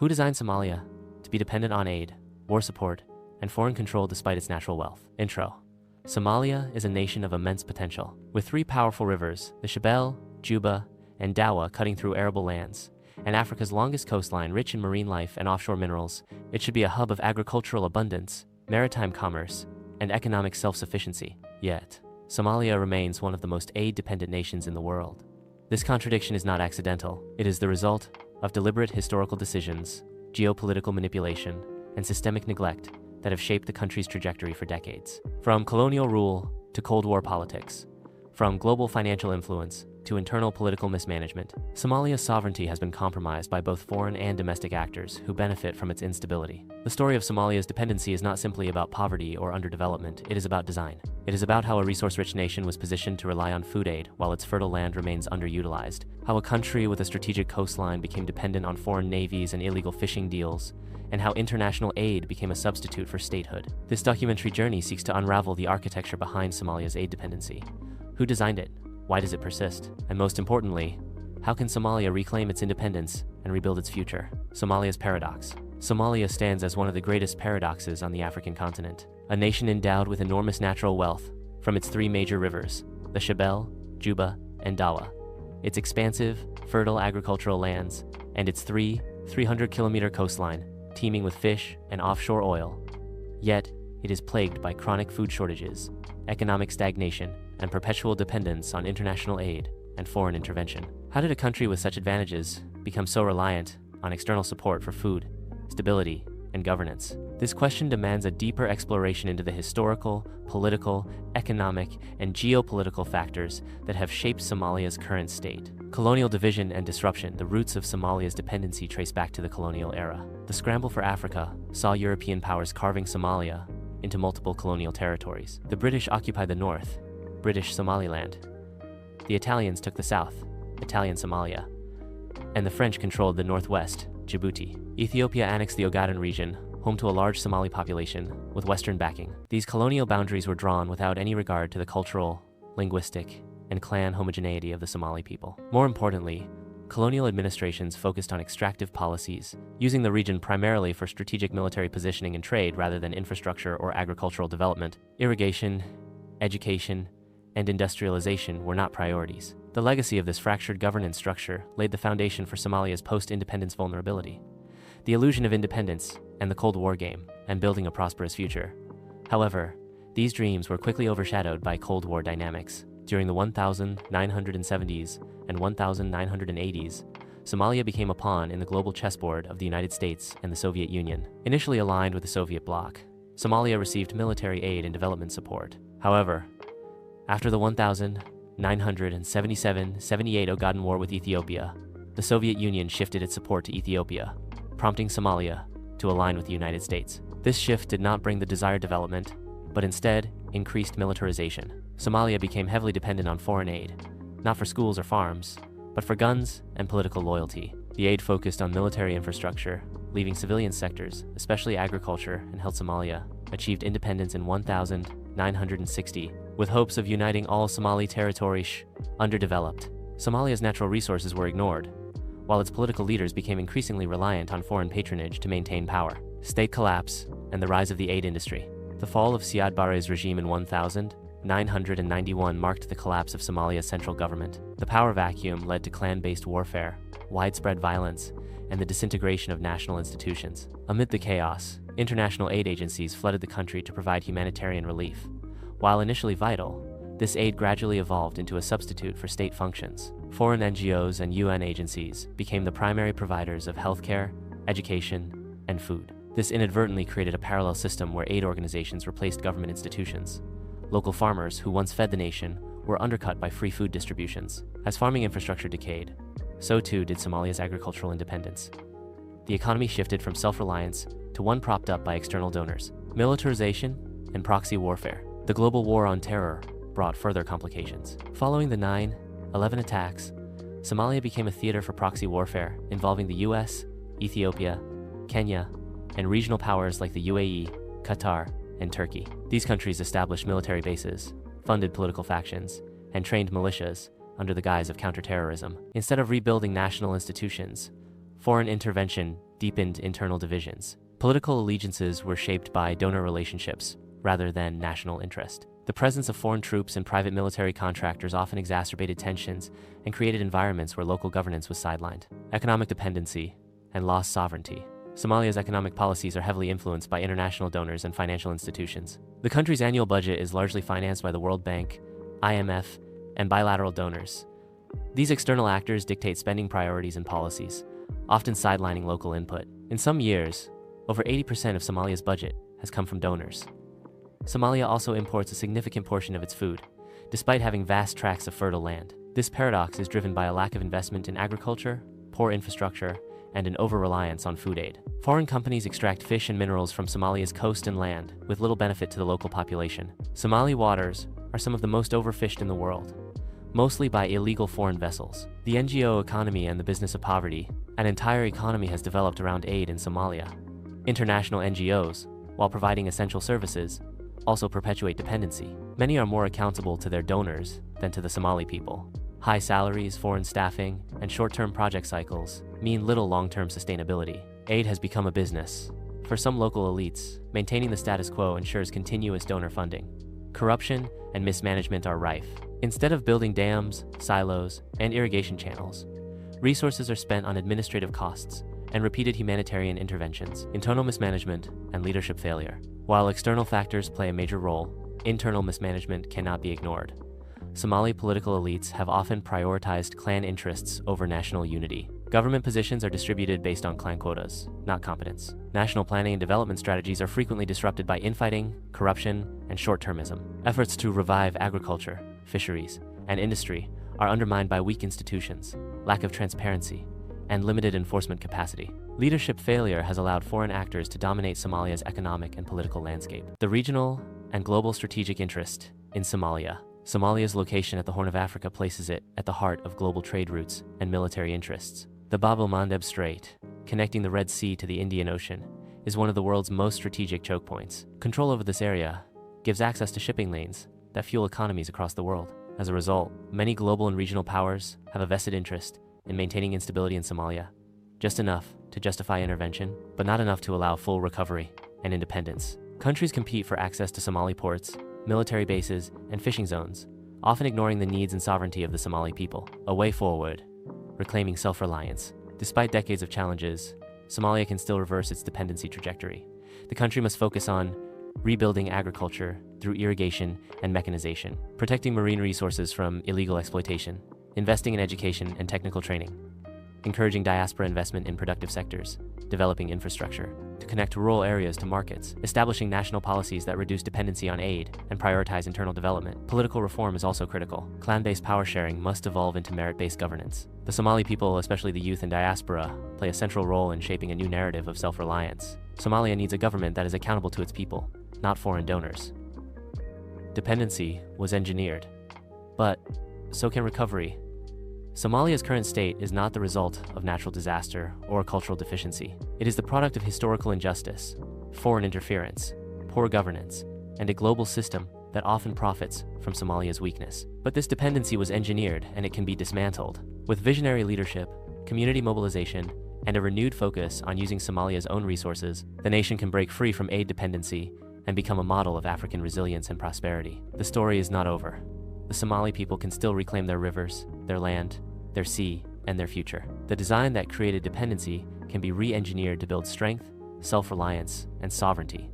Who designed Somalia to be dependent on aid, war support, and foreign control despite its natural wealth? Intro. Somalia is a nation of immense potential. With three powerful rivers, the Shabelle, Juba, and Dawa cutting through arable lands, and Africa's longest coastline rich in marine life and offshore minerals, it should be a hub of agricultural abundance, maritime commerce, and economic self-sufficiency. Yet, Somalia remains one of the most aid-dependent nations in the world. This contradiction is not accidental. It is the result of deliberate historical decisions, geopolitical manipulation, and systemic neglect that have shaped the country's trajectory for decades. From colonial rule to Cold War politics, from global financial influence to internal political mismanagement, Somalia's sovereignty has been compromised by both foreign and domestic actors who benefit from its instability. The story of Somalia's dependency is not simply about poverty or underdevelopment, it is about design. It is about how a resource-rich nation was positioned to rely on food aid while its fertile land remains underutilized, how a country with a strategic coastline became dependent on foreign navies and illegal fishing deals, and how international aid became a substitute for statehood. This documentary journey seeks to unravel the architecture behind Somalia's aid dependency. Who designed it? Why does it persist? And most importantly, how can Somalia reclaim its independence and rebuild its future? Somalia's paradox. Somalia stands as one of the greatest paradoxes on the African continent. A nation endowed with enormous natural wealth from its three major rivers, the Shabelle, Juba, and Dawa, its expansive, fertile agricultural lands, and its 300-kilometer coastline, teeming with fish and offshore oil. Yet, it is plagued by chronic food shortages, economic stagnation, and perpetual dependence on international aid and foreign intervention. How did a country with such advantages become so reliant on external support for food, stability, and governance? This question demands a deeper exploration into the historical, political, economic, and geopolitical factors that have shaped Somalia's current state. Colonial division and disruption. The roots of Somalia's dependency trace back to the colonial era. The scramble for Africa saw European powers carving Somalia into multiple colonial territories. The British occupied the north, British Somaliland. The Italians took the south, Italian Somalia. And the French controlled the northwest, Djibouti. Ethiopia annexed the Ogaden region, home to a large Somali population, with Western backing. These colonial boundaries were drawn without any regard to the cultural, linguistic, and clan homogeneity of the Somali people. More importantly, colonial administrations focused on extractive policies, using the region primarily for strategic military positioning and trade rather than infrastructure or agricultural development. Irrigation, education, and industrialization were not priorities. The legacy of this fractured governance structure laid the foundation for Somalia's post-independence vulnerability, the illusion of independence, and the Cold War game, and building a prosperous future. However, these dreams were quickly overshadowed by Cold War dynamics. During the 1970s and 1980s, Somalia became a pawn in the global chessboard of the United States and the Soviet Union. Initially aligned with the Soviet bloc, Somalia received military aid and development support. However, after the 1977-78 Ogaden War with Ethiopia, the Soviet Union shifted its support to Ethiopia, prompting Somalia to align with the United States. This shift did not bring the desired development, but instead increased militarization. Somalia became heavily dependent on foreign aid, not for schools or farms, but for guns and political loyalty. The aid focused on military infrastructure, leaving civilian sectors, especially agriculture and health. Somalia achieved independence in 1960, with hopes of uniting all Somali territories. Underdeveloped, Somalia's natural resources were ignored, while its political leaders became increasingly reliant on foreign patronage to maintain power. State collapse and the rise of the aid industry. The fall of Siad Barre's regime in 1991 marked the collapse of Somalia's central government. The power vacuum led to clan-based warfare, widespread violence, and the disintegration of national institutions. Amid the chaos, international aid agencies flooded the country to provide humanitarian relief. While initially vital, this aid gradually evolved into a substitute for state functions. Foreign NGOs and UN agencies became the primary providers of healthcare, education, and food. This inadvertently created a parallel system where aid organizations replaced government institutions. Local farmers who once fed the nation were undercut by free food distributions. As farming infrastructure decayed, so too did Somalia's agricultural independence. The economy shifted from self-reliance to one propped up by external donors. Militarization and proxy warfare. The global war on terror brought further complications. Following the 9/11 attacks, Somalia became a theater for proxy warfare involving the US, Ethiopia, Kenya, and regional powers like the UAE, Qatar, and Turkey. These countries established military bases, funded political factions, and trained militias under the guise of counterterrorism. Instead of rebuilding national institutions, foreign intervention deepened internal divisions. Political allegiances were shaped by donor relationships rather than national interest. The presence of foreign troops and private military contractors often exacerbated tensions and created environments where local governance was sidelined. Economic dependency and lost sovereignty. Somalia's economic policies are heavily influenced by international donors and financial institutions. The country's annual budget is largely financed by the World Bank, IMF, and bilateral donors. These external actors dictate spending priorities and policies, often sidelining local input. In some years, over 80% of Somalia's budget has come from donors. Somalia also imports a significant portion of its food, despite having vast tracts of fertile land. This paradox is driven by a lack of investment in agriculture, poor infrastructure, and an over-reliance on food aid. Foreign companies extract fish and minerals from Somalia's coast and land, with little benefit to the local population. Somali waters are some of the most overfished in the world, mostly by illegal foreign vessels. The NGO economy and the business of poverty. An entire economy has developed around aid in Somalia. International NGOs, while providing essential services, also perpetuate dependency. Many are more accountable to their donors than to the Somali people. High salaries, foreign staffing, and short-term project cycles mean little long-term sustainability. Aid has become a business. For some local elites, maintaining the status quo ensures continuous donor funding. Corruption and mismanagement are rife. Instead of building dams, silos, and irrigation channels, resources are spent on administrative costs and repeated humanitarian interventions. Internal mismanagement and leadership failure. While external factors play a major role, internal mismanagement cannot be ignored. Somali political elites have often prioritized clan interests over national unity. Government positions are distributed based on clan quotas, not competence. National planning and development strategies are frequently disrupted by infighting, corruption, and short-termism. Efforts to revive agriculture, fisheries, and industry are undermined by weak institutions, lack of transparency, and limited enforcement capacity. Leadership failure has allowed foreign actors to dominate Somalia's economic and political landscape. The regional and global strategic interest in Somalia. Somalia's location at the Horn of Africa places it at the heart of global trade routes and military interests. The Bab el-Mandeb Strait, connecting the Red Sea to the Indian Ocean, is one of the world's most strategic choke points. Control over this area gives access to shipping lanes that fuel economies across the world. As a result, many global and regional powers have a vested interest in maintaining instability in Somalia, just enough to justify intervention, but not enough to allow full recovery and independence. Countries compete for access to Somali ports, military bases, and fishing zones, often ignoring the needs and sovereignty of the Somali people. A way forward, reclaiming self-reliance. Despite decades of challenges, Somalia can still reverse its dependency trajectory. The country must focus on rebuilding agriculture through irrigation and mechanization, protecting marine resources from illegal exploitation, investing in education and technical training, encouraging diaspora investment in productive sectors, developing infrastructure to connect rural areas to markets, establishing national policies that reduce dependency on aid and prioritize internal development. Political reform is also critical. Clan-based power sharing must evolve into merit-based governance. The Somali people, especially the youth and diaspora, play a central role in shaping a new narrative of self-reliance. Somalia needs a government that is accountable to its people, not foreign donors. Dependency was engineered, but so can recovery. Somalia's current state is not the result of natural disaster or cultural deficiency. It is the product of historical injustice, foreign interference, poor governance, and a global system that often profits from Somalia's weakness. But this dependency was engineered, and it can be dismantled. With visionary leadership, community mobilization, and a renewed focus on using Somalia's own resources, the nation can break free from aid dependency and become a model of African resilience and prosperity. The story is not over. The Somali people can still reclaim their rivers, their land, their sea, and their future. The design that created dependency can be re-engineered to build strength, self-reliance, and sovereignty.